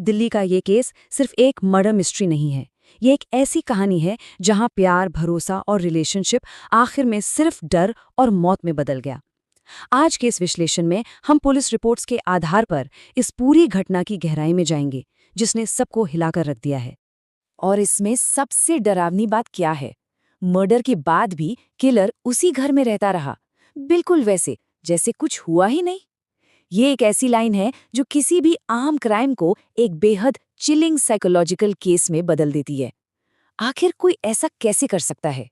दिल्ली का ये केस सिर्फ एक मर्डर मिस्ट्री नहीं है। ये एक ऐसी कहानी है जहां प्यार, भरोसा और रिलेशनशिप आखिर में सिर्फ डर और मौत में बदल गया। आज के इस विश्लेषण में हम पुलिस रिपोर्ट्स के आधार पर इस पूरी घटना की गहराई में जाएंगे, जिसने सबको हिलाकर रख दिया है। और इसमें सबसे डरावनी बात क्या है? मर्डर के बाद भी किलर उसी घर में रहता रहा, बिल्कुल वैसे जैसे कुछ हुआ ही नहीं। ये एक ऐसी लाइन है जो किसी भी आम क्राइम को एक बेहद चिलिंग साइकोलॉजिकल केस में बदल देती है। आखिर कोई ऐसा कैसे कर सकता है?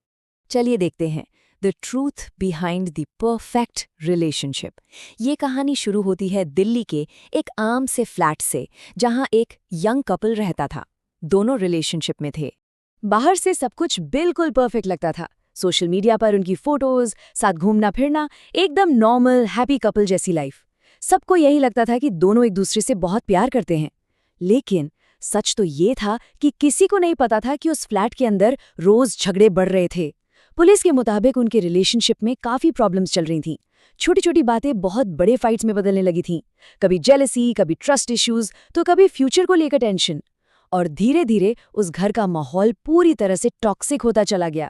चलिए देखते हैं the truth behind the perfect relationship. ये कहानी शुरू होती है दिल्ली के एक आम से फ्लैट से, जहां एक यंग कपल रहता था। दोनों रिलेशनशिप में थे। बाहर से सब कुछ बिल्कुल परफेक्ट लगता था। सोशल मीडिया पर उनकी फोटोज, साथ घूमना फिरना, एकदम नॉर्मल हैप्पी कपल जैसी लाइफ। सबको यही लगता था कि दोनों एक दूसरे से बहुत प्यार करते हैं। लेकिन सच तो ये था कि किसी को नहीं पता था कि उस फ्लैट के अंदर रोज झगड़े बढ़ रहे थे। पुलिस के मुताबिक उनके रिलेशनशिप में काफी प्रॉब्लम्स चल रही थीं। छोटी छोटी बातें बहुत बड़े फाइट्स में बदलने लगी थीं। कभी जेलसी, कभी ट्रस्ट इश्यूज, तो कभी फ्यूचर को लेकर टेंशन। और धीरे धीरे उस घर का माहौल पूरी तरह से टॉक्सिक होता चला गया।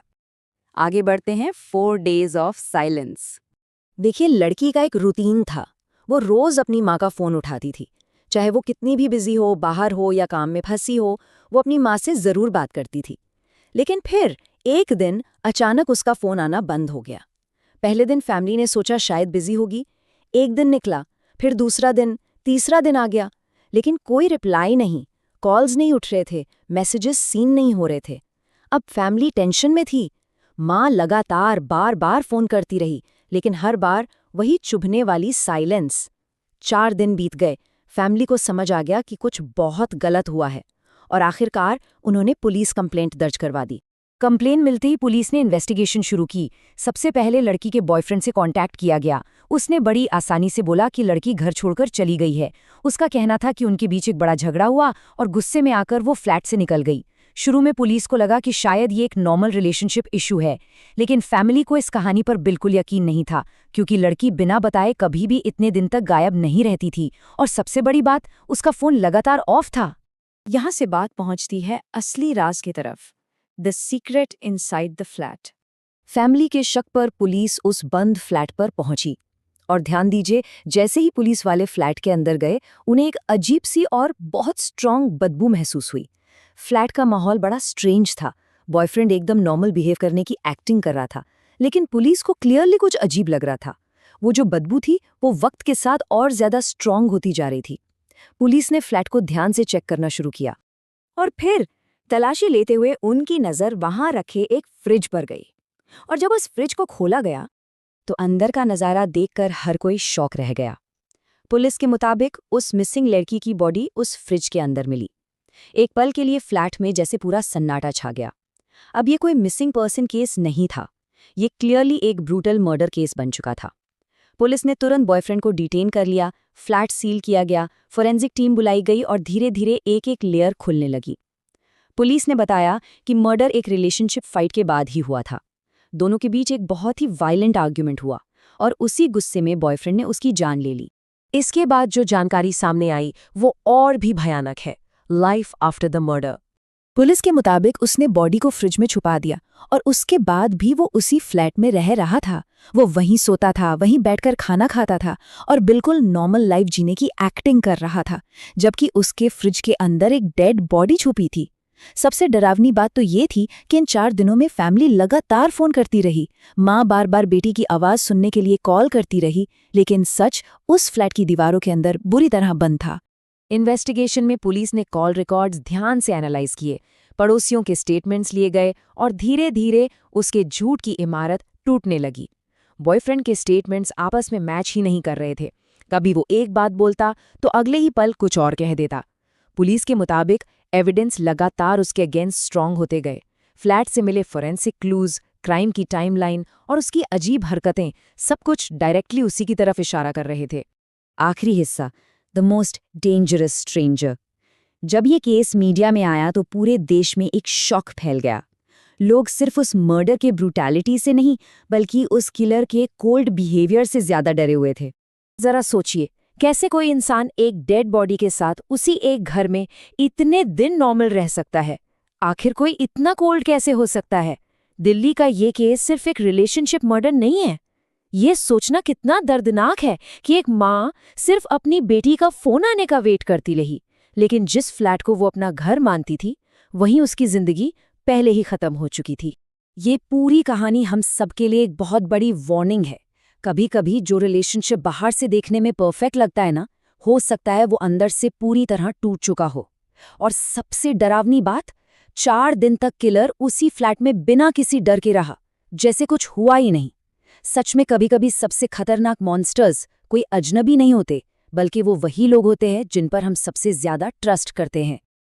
आगे बढ़ते हैं 4 डेज ऑफ साइलेंस। देखिए, लड़की का एक रूटीन था। वो रोज अपनी माँ का फोन उठाती थी। चाहे वो कितनी भी बिजी हो, बाहर हो या काम में फंसी हो, वो अपनी माँ से जरूर बात करती थी। लेकिन फिर एक दिन अचानक उसका फोन आना बंद हो गया। पहले दिन फैमिली ने सोचा शायद बिजी होगी। एक दिन निकला, फिर दूसरा दिन, तीसरा दिन आ गया, लेकिन कोई रिप्लाई नहीं। कॉल्स नहीं उठ रहे थे, मैसेजेस सीन नहीं हो रहे थे। अब फैमिली टेंशन में थी। माँ लगातार बार बार फोन करती रही, लेकिन हर बार वही चुभने वाली साइलेंस। 4 दिन बीत गए। फैमिली को समझ आ गया कि कुछ बहुत गलत हुआ है, और आखिरकार उन्होंने पुलिस कंप्लेंट दर्ज करवा दी। कंप्लेन मिलते ही पुलिस ने इन्वेस्टिगेशन शुरू की। सबसे पहले लड़की के बॉयफ्रेंड से कांटेक्ट किया गया। उसने बड़ी आसानी से बोला कि लड़की घर छोड़कर चली गई है। उसका कहना था कि उनके बीच एक बड़ा झगड़ा हुआ और गुस्से में आकर वो फ्लैट से निकल गई। शुरू में पुलिस को लगा कि शायद ये एक नॉर्मल रिलेशनशिप इशू है, लेकिन फैमिली को इस कहानी पर बिल्कुल यकीन नहीं था, क्योंकि लड़की बिना बताए कभी भी इतने दिन तक गायब नहीं रहती थी, और सबसे बड़ी बात, उसका फोन लगातार ऑफ था। यहाँ से बात पहुंचती है असली राज की तरफ, the secret inside the flat. Family के शक पर पुलिस उस बंद फ्लैट पर पहुंची, और ध्यान दीजिए, जैसे ही पुलिस वाले फ्लैट के अंदर गए, उन्हें एक अजीब सी और बहुत स्ट्रांग बदबू महसूस हुई। फ्लैट का माहौल बड़ा स्ट्रेंज था। बॉयफ्रेंड एकदम नॉर्मल बिहेव करने की एक्टिंग कर रहा था, लेकिन पुलिस को क्लियरली कुछ अजीब लग रहा था। वो जो बदबू थी, वो वक्त के साथ और ज्यादा स्ट्रांग होती जा रही थी। पुलिस ने फ्लैट को ध्यान से चेक करना शुरू किया, और फिर तलाशी लेते हुए उनकी नजर वहां रखे एक फ्रिज पर गई। और जब उस फ्रिज को खोला गया, तो अंदर का नजारा देखकर हर कोई शॉक रह गया। पुलिस के मुताबिक उस मिसिंग लड़की की बॉडी उस फ्रिज के अंदर मिली। एक पल के लिए फ्लैट में जैसे पूरा सन्नाटा छा गया। अब ये कोई मिसिंग पर्सन केस नहीं था, ये क्लियरली एक ब्रूटल मर्डर केस बन चुका था। पुलिस ने तुरंत बॉयफ्रेंड को डिटेन कर लिया, फ्लैट सील किया गया, फोरेंसिक टीम बुलाई गई, और धीरे धीरे एक एक लेयर खुलने लगी। पुलिस ने बताया कि मर्डर एक रिलेशनशिप फाइट के बाद ही हुआ था। दोनों के बीच एक बहुत ही वायलेंट आर्ग्यूमेंट हुआ, और उसी गुस्से में बॉयफ्रेंड ने उसकी जान ले ली। इसके बाद जो जानकारी सामने आई वो और भी भयानक है। Life after the murder. Police के मुताबिक उसने बॉडी को फ्रिज में छुपा दिया, और उसके बाद भी वो उसी फ्लैट में रह रहा था। वो वहीं सोता था, वहीं बैठकर खाना खाता था, और बिल्कुल नॉर्मल लाइफ जीने की एक्टिंग कर रहा था, जबकि उसके फ्रिज के अंदर एक डेड बॉडी छुपी थी। सबसे डरावनी बात तो ये थी कि इन 4 दिनों में फैमिली लगातार फोन करती रही। माँ बार बार बेटी की आवाज सुनने के लिए कॉल करती रही, लेकिन सच उस फ्लैट की दीवारों के अंदर बुरी तरह बंद था। इन्वेस्टिगेशन में पुलिस ने कॉल रिकॉर्ड्स ध्यान से एनालाइज किए, पड़ोसियों के स्टेटमेंट्स लिए गए, और धीरे धीरे उसके झूठ की इमारत टूटने लगी। बॉयफ्रेंड के स्टेटमेंट्स आपस में मैच ही नहीं कर रहे थे। कभी वो एक बात बोलता तो अगले ही पल कुछ और कह देता। पुलिस के मुताबिक एविडेंस लगातार उसके अगेंस्ट स्ट्रांग होते गए। फ्लैट से मिले फोरेंसिक क्लूज, क्राइम की टाइमलाइन और उसकी अजीब हरकतें, सब कुछ डायरेक्टली उसी की तरफ इशारा कर रहे थे। आखिरी हिस्सा, द मोस्ट डेंजरस स्ट्रेंजर। जब ये केस मीडिया में आया तो पूरे देश में एक शॉक फैल गया। लोग सिर्फ उस मर्डर के ब्रूटैलिटी से नहीं, बल्कि उस किलर के कोल्ड बिहेवियर से ज्यादा डरे हुए थे। जरा सोचिए, कैसे कोई इंसान एक डेड बॉडी के साथ उसी एक घर में इतने दिन नॉर्मल रह सकता है? आखिर कोई इतना कोल्ड कैसे हो सकता है? दिल्ली का ये केस सिर्फ एक रिलेशनशिप मर्डर नहीं है। ये सोचना कितना दर्दनाक है कि एक माँ सिर्फ अपनी बेटी का फोन आने का वेट करती रही, लेकिन जिस फ्लैट को वो अपना घर मानती थी, वहीं उसकी जिंदगी पहले ही खत्म हो चुकी थी। ये पूरी कहानी हम सबके लिए एक बहुत बड़ी वार्निंग है। कभी कभी जो रिलेशनशिप बाहर से देखने में परफेक्ट लगता है ना, हो सकता है वो अंदर से पूरी तरह टूट चुका हो। और सबसे डरावनी बात, 4 दिन तक किलर उसी फ्लैट में बिना किसी डर के रहा, जैसे कुछ हुआ ही नहीं। सच में कभी कभी सबसे खतरनाक मॉन्स्टर्स कोई अजनबी नहीं होते, बल्कि वो वही लोग होते हैं जिन पर हम सबसे ज्यादा ट्रस्ट करते हैं।